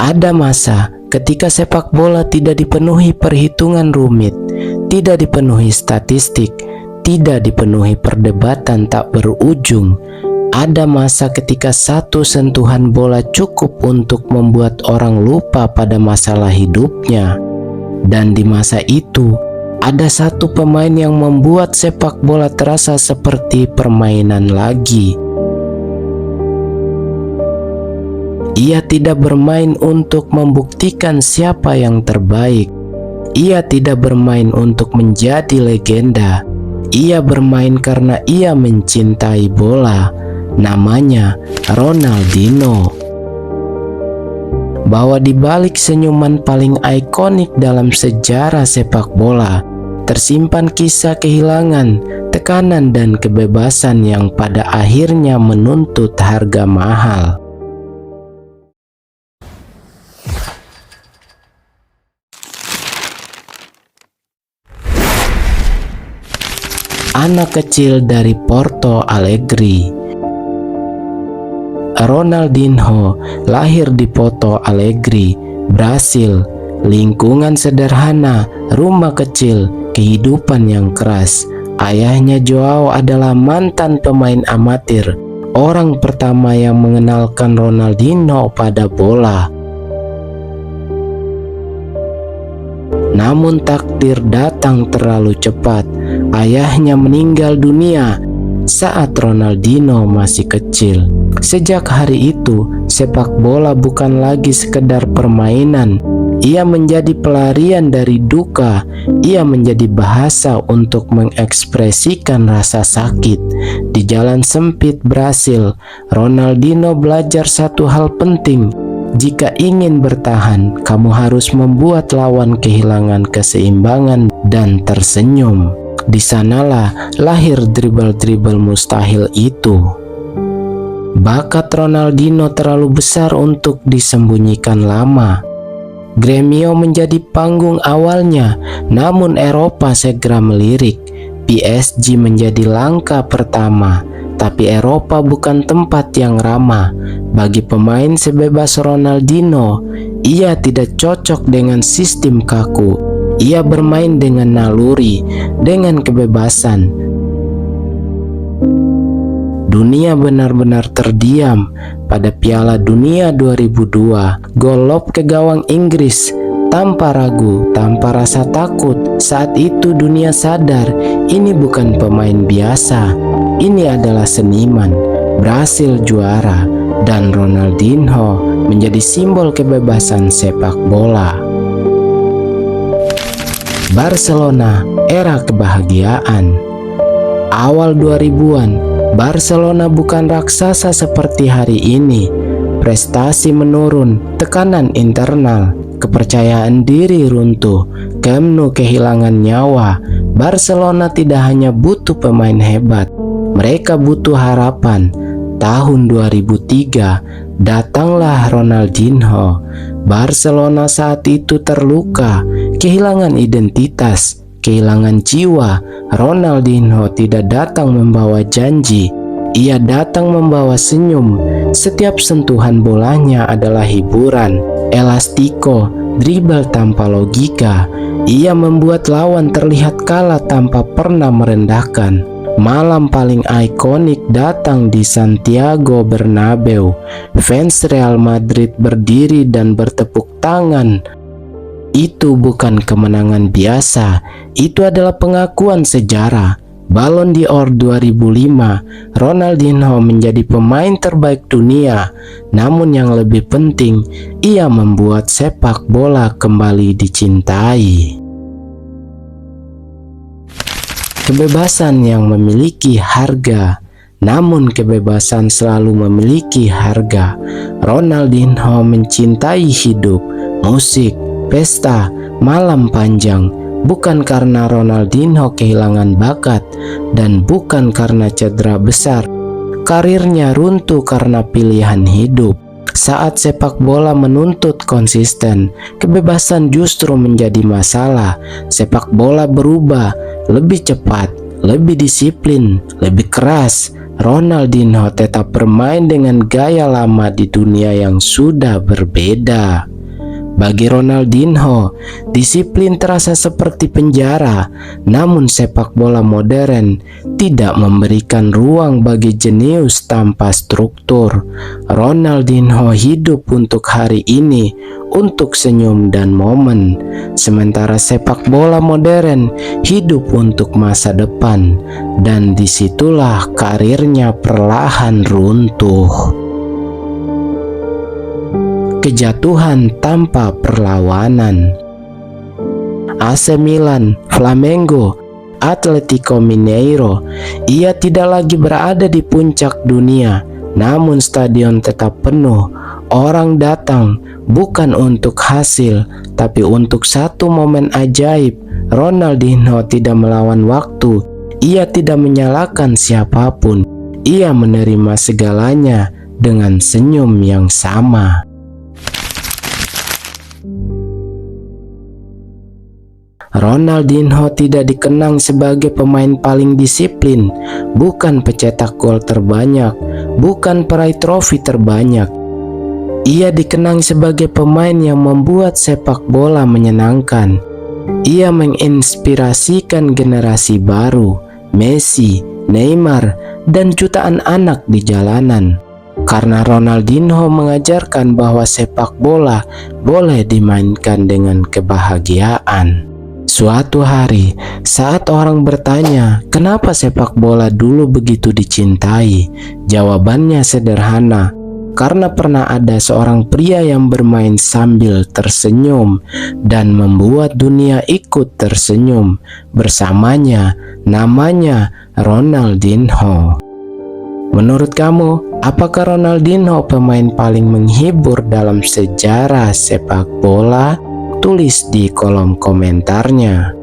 Ada masa ketika sepak bola tidak dipenuhi perhitungan rumit, tidak dipenuhi statistik, tidak dipenuhi perdebatan tak berujung. Ada masa ketika satu sentuhan bola cukup untuk membuat orang lupa pada masalah hidupnya. Dan di masa itu, ada satu pemain yang membuat sepak bola terasa seperti permainan lagi. Ia tidak bermain untuk membuktikan siapa yang terbaik. Ia tidak bermain untuk menjadi legenda. Ia bermain karena ia mencintai bola. Namanya Ronaldinho. Bahwa di balik senyuman paling ikonik dalam sejarah sepak bola, tersimpan kisah kehilangan, tekanan dan kebebasan yang pada akhirnya menuntut harga mahal. Anak kecil dari Porto Alegre. Ronaldinho lahir di Porto Alegre, Brasil. Lingkungan sederhana, rumah kecil, kehidupan yang keras. Ayahnya Joao adalah mantan pemain amatir, orang pertama yang mengenalkan Ronaldinho pada bola. Namun takdir datang terlalu cepat. Ayahnya meninggal dunia saat Ronaldinho masih kecil. Sejak hari itu, sepak bola bukan lagi sekedar permainan. Ia menjadi pelarian dari duka. Ia menjadi bahasa untuk mengekspresikan rasa sakit. Di jalan sempit Brasil, Ronaldinho belajar satu hal penting. Jika ingin bertahan, kamu harus membuat lawan kehilangan keseimbangan dan tersenyum. Di sanalah lahir dribble-dribble mustahil itu. Bakat Ronaldinho terlalu besar untuk disembunyikan lama. Gremio menjadi panggung awalnya, namun Eropa segera melirik. PSG menjadi langkah pertama. Tapi Eropa bukan tempat yang ramah bagi pemain sebebas Ronaldinho. Ia tidak cocok dengan sistem kaku. Ia bermain dengan naluri, dengan kebebasan. Dunia benar-benar terdiam pada Piala Dunia 2002. Gol lob ke gawang Inggris tanpa ragu, tanpa rasa takut. Saat itu dunia sadar ini bukan pemain biasa. Ini adalah seniman. Brasil juara dan Ronaldinho menjadi simbol kebebasan sepak bola. Barcelona, era kebahagiaan. Awal 2000-an, Barcelona bukan raksasa seperti hari ini. Prestasi menurun, tekanan internal, kepercayaan diri runtuh, Camp Nou kehilangan nyawa. Barcelona tidak hanya butuh pemain hebat, mereka butuh harapan. Tahun 2003, datanglah Ronaldinho. Barcelona saat itu terluka, kehilangan identitas, kehilangan jiwa. Ronaldinho tidak datang membawa janji, ia datang membawa senyum. Setiap sentuhan bolanya adalah hiburan. Elastiko, dribble tanpa logika. Ia membuat lawan terlihat kalah tanpa pernah merendahkan. Malam paling ikonik datang di Santiago Bernabeu. Fans Real Madrid berdiri dan bertepuk tangan. Itu bukan kemenangan biasa, itu adalah pengakuan sejarah. Ballon d'Or 2005, Ronaldinho menjadi pemain terbaik dunia. Namun yang lebih penting, ia membuat sepak bola kembali dicintai. Kebebasan yang memiliki harga, namun kebebasan selalu memiliki harga. Ronaldinho mencintai hidup, musik, pesta, malam panjang. Bukan karena Ronaldinho kehilangan bakat dan bukan karena cedera besar. Karirnya runtuh karena pilihan hidup. Saat sepak bola menuntut konsisten, kebebasan justru menjadi masalah. Sepak bola berubah, lebih cepat, lebih disiplin, lebih keras. Ronaldinho tetap bermain dengan gaya lama di dunia yang sudah berbeda. Bagi Ronaldinho, disiplin terasa seperti penjara, namun sepak bola modern tidak memberikan ruang bagi jenius tanpa struktur. Ronaldinho hidup untuk hari ini, untuk senyum dan momen, sementara sepak bola modern hidup untuk masa depan, dan disitulah karirnya perlahan runtuh. Kejatuhan tanpa perlawanan. AC Milan, Flamengo, Atletico Mineiro, ia tidak lagi berada di puncak dunia, namun stadion tetap penuh. Orang datang bukan untuk hasil, tapi untuk satu momen ajaib. Ronaldinho tidak melawan waktu, ia tidak menyalahkan siapapun, ia menerima segalanya dengan senyum yang sama. Ronaldinho tidak dikenang sebagai pemain paling disiplin, bukan pencetak gol terbanyak, bukan peraih trofi terbanyak. Ia dikenang sebagai pemain yang membuat sepak bola menyenangkan. Ia menginspirasikan generasi baru, Messi, Neymar, dan jutaan anak di jalanan. Karena Ronaldinho mengajarkan bahwa sepak bola boleh dimainkan dengan kebahagiaan. Suatu hari, saat orang bertanya, kenapa sepak bola dulu begitu dicintai? Jawabannya sederhana, karena pernah ada seorang pria yang bermain sambil tersenyum dan membuat dunia ikut tersenyum bersamanya, namanya Ronaldinho. Menurut kamu, apakah Ronaldinho pemain paling menghibur dalam sejarah sepak bola? Tulis di kolom komentarnya.